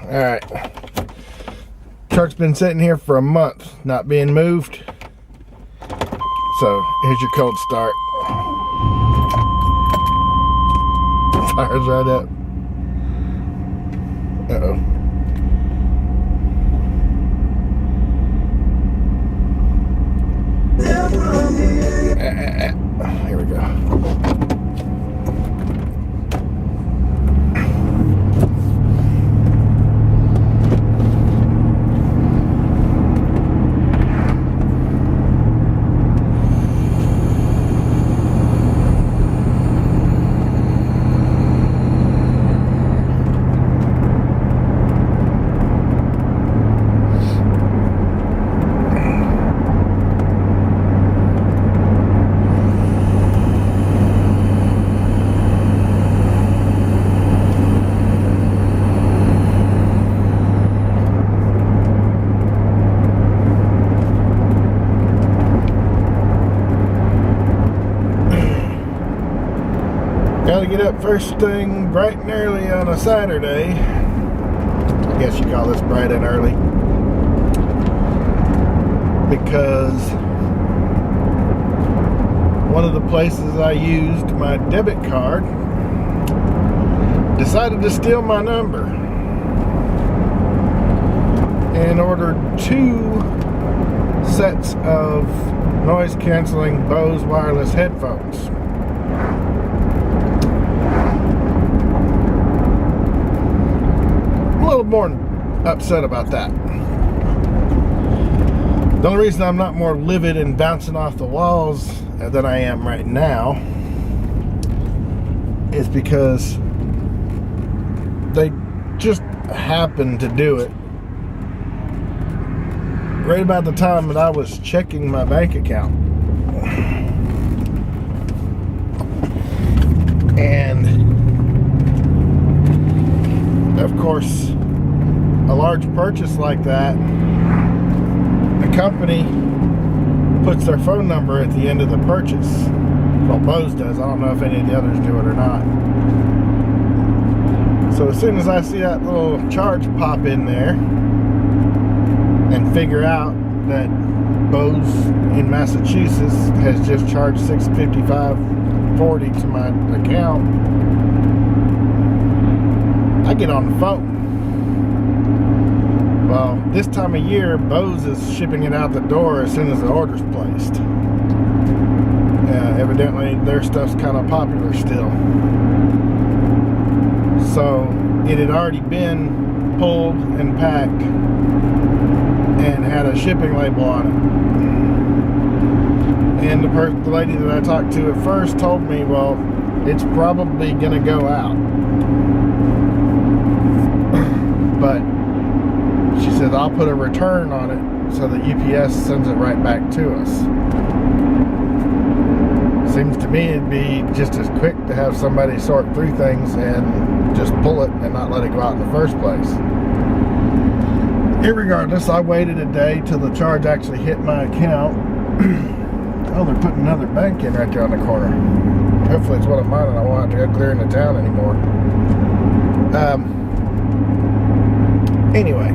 Alright. Truck's been sitting here for a month, not being moved. So, here's your cold start. Fires right up. Uh-oh. Here we go. Gotta get up first thing bright and early on a Saturday. I guess you call this bright and early. Because one of the places I used my debit card decided to steal my number and ordered 2 sets of noise canceling Bose wireless headphones. A little more upset about that. The only reason I'm not more livid and bouncing off the walls than I am right now is because they just happened to do it right about the time that I was checking my bank account. And of course, a large purchase like that, the company puts their phone number at the end of the purchase. Well, Bose does. I don't know if any of the others do it or not. So as soon as I see that little charge pop in there and figure out that Bose in Massachusetts has just charged $655.40 to my account, I get on the phone. Well, this time of year, Bose is shipping it out the door as soon as the order's placed. Evidently, their stuff's kind of popular still. So, it had already been pulled and packed and had a shipping label on it. And the lady that I talked to at first told me, well, it's probably going to go out. But she said, I'll put a return on it so that UPS sends it right back to us. Seems to me it'd be just as quick to have somebody sort through things and just pull it and not let it go out in the first place. Irregardless, I waited a day till the charge actually hit my account. Oh, they're putting another bank in right there on the corner. Hopefully it's one of mine and I won't have to go clear into town anymore. Anyway,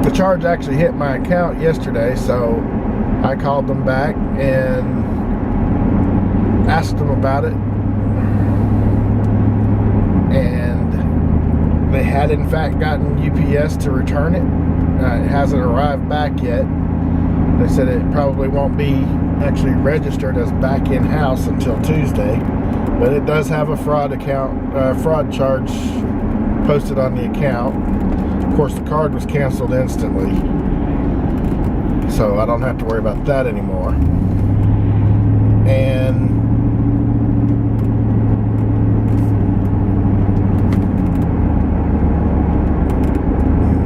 the charge actually hit my account yesterday, so I called them back and asked them about it, and they had in fact gotten UPS to return it. It hasn't arrived back yet. They said it probably won't be actually registered as back in-house until Tuesday. But it does have a fraud charge posted on the account. Of course, the card was canceled instantly, so I don't have to worry about that anymore. And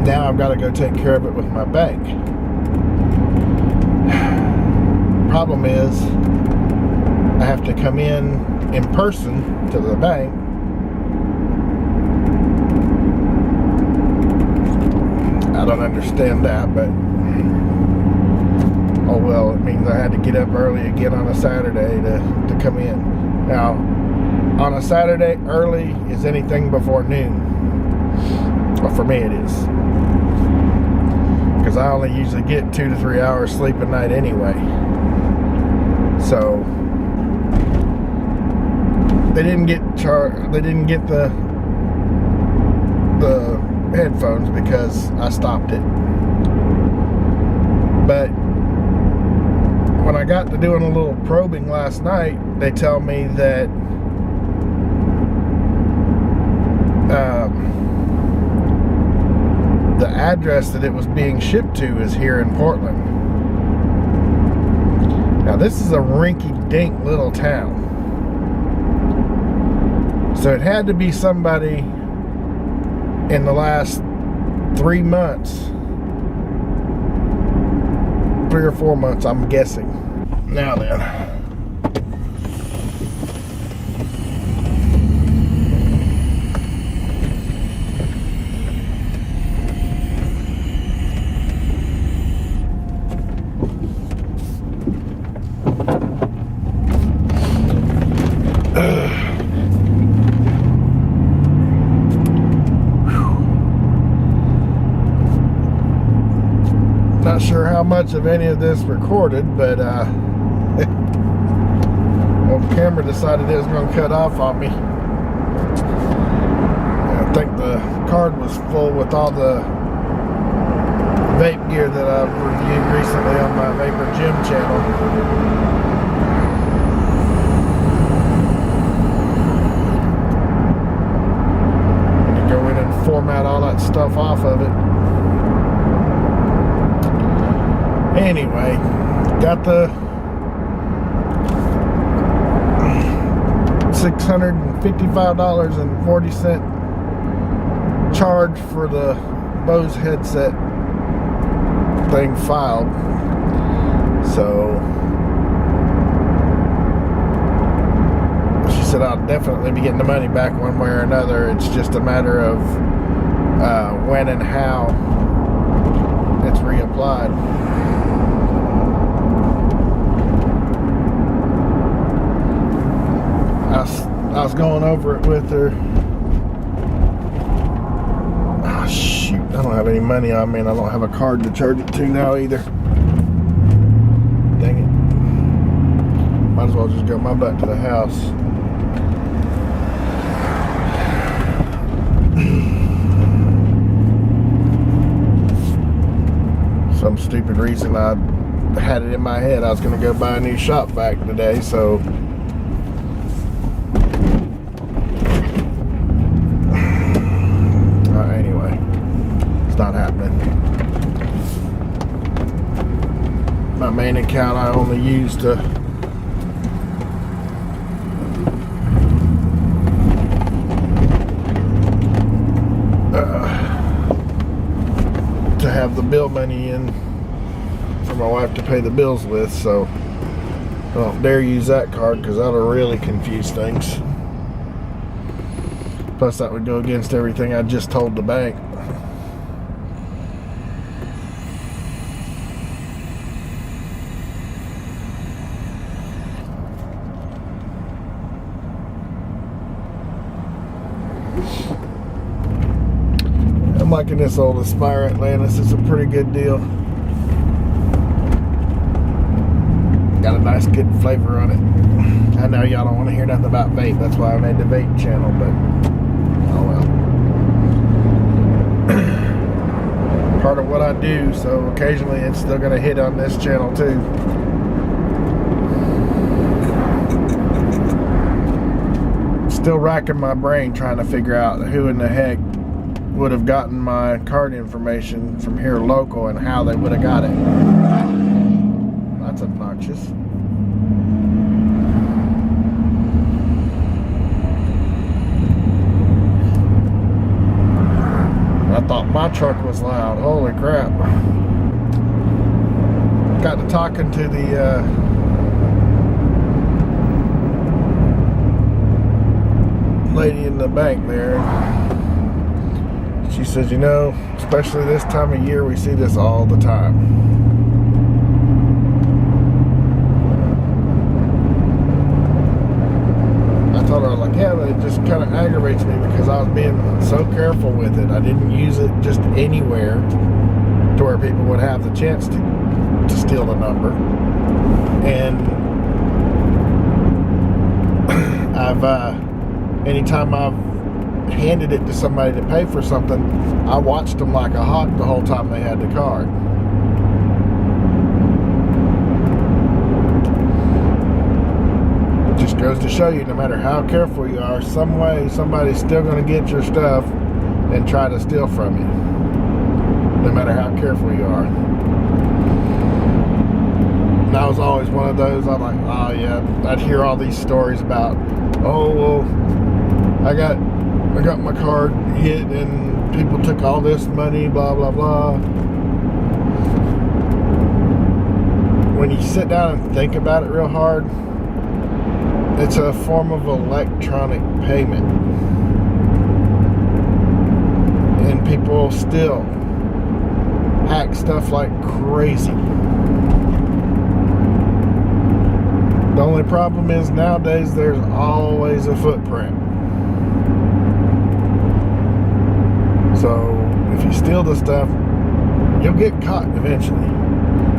now I've got to go take care of it with my bank. Problem is, I have to come in person to the bank. I don't understand that, but oh well, it means I had to get up early again on a Saturday to come in. Now, on a Saturday, early is anything before noon. Well, for me it is. Because I only usually get 2 to 3 hours sleep a night anyway. So they didn't get the headphones because I stopped it. But when I got to doing a little probing last night, they tell me that the address that it was being shipped to is here in Portland. Now this is a rinky-dink little town. So it had to be somebody in the last 3 months, 3 or 4 months, I'm guessing. Now then. Not sure how much of any of this recorded, but well, the camera decided it was going to cut off on me. I think the card was full with all the vape gear that I've reviewed recently on my Vapor Gym channel. Go in and format all that stuff off of it. Anyway, got the $655.40 charge for the Bose headset thing filed. So she said I'll definitely be getting the money back one way or another. It's just a matter of when and how it's reapplied. I was going over it with her. Oh shoot, I don't have any money on me and I don't have a card to charge it to now either. Dang it. Might as well just go my butt to the house. Some stupid reason I had it in my head I was going to go buy a new shop vac today, so anyway, it's not happening. My main account I only use to have the bill money in for my wife to pay the bills with, so I don't dare use that card because that'll really confuse things. Plus that would go against everything I just told the bank. I'm liking this old Aspire Atlantis. It's a pretty good deal. Got a nice good flavor on it. I know y'all don't want to hear nothing about vape. That's why I made the vape channel, but oh well. Part of what I do, so occasionally it's still going to hit on this channel too. Still racking my brain trying to figure out who in the heck would have gotten my card information from here local and how they would have got it. That's obnoxious. I thought my truck was loud. Holy crap. Got to talking to the lady in the bank there. She says, you know, especially this time of year, we see this all the time. I told told her, I was like, yeah, but it just kind of aggravates me because I was being so careful with it. I didn't use it just anywhere to where people would have the chance to steal the number. And anytime I've handed it to somebody to pay for something, I watched them like a hawk the whole time they had the card. It just goes to show you, no matter how careful you are, some way somebody's still going to get your stuff and try to steal from you, no matter how careful you are. And I was always one of those, I'm like, oh yeah, I'd hear all these stories about, oh, well, I got my card hit and people took all this money, blah, blah, blah. When you sit down and think about it real hard, it's a form of electronic payment. And people still hack stuff like crazy. The only problem is nowadays there's always a footprint. So if you steal the stuff, you'll get caught eventually.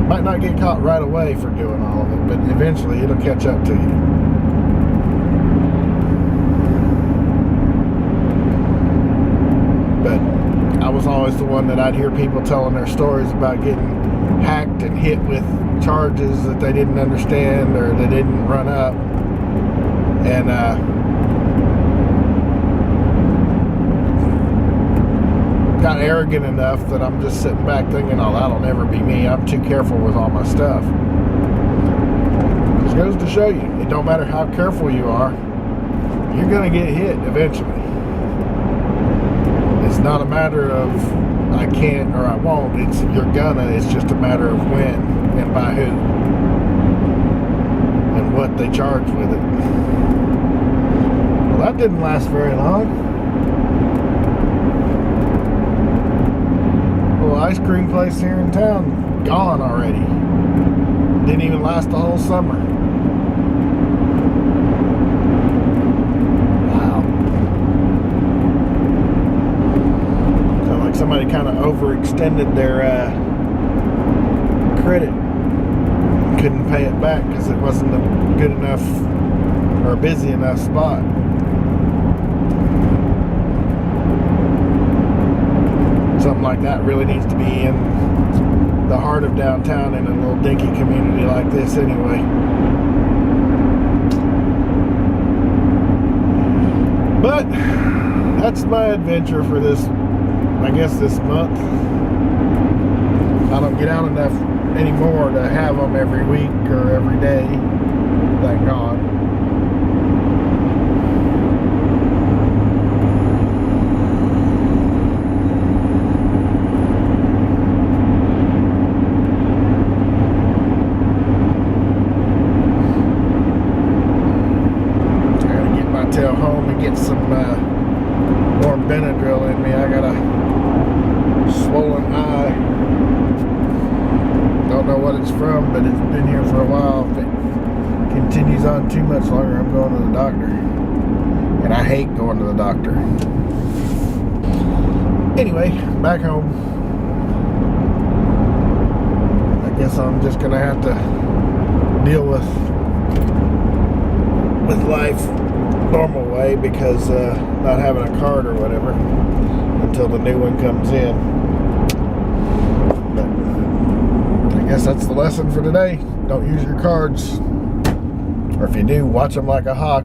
Might not get caught right away for doing all of it, but eventually it'll catch up to you. But I was always the one that I'd hear people telling their stories about getting hacked and hit with charges that they didn't understand or they didn't run up. And got arrogant enough that I'm just sitting back thinking, oh, that'll never be me. I'm too careful with all my stuff. Just goes to show you, it don't matter how careful you are, you're going to get hit eventually. It's not a matter of I can't or I won't. It's you're gonna. It's just a matter of when and by who and what they charge with it. Well, that didn't last very long. Little ice cream place here in town, gone already. Didn't even last the whole summer. Somebody kind of overextended their credit, couldn't pay it back because it wasn't a good enough or busy enough spot. Something like that really needs to be in the heart of downtown in a little dinky community like this anyway. But that's my adventure for this, I guess, this month. I don't get out enough anymore to have them every week or every day, thank God. I gotta get my tail home and get some more Benadryl in me. I got a swollen eye. Don't know what it's from, but it's been here for a while. If it continues on too much longer, I'm going to the doctor. And I hate going to the doctor. Anyway, back home. I guess I'm just gonna have to deal with life normal way because not having a card or whatever until the new one comes in. But I guess that's the lesson for today. Don't use your cards, or if you do, watch them like a hawk.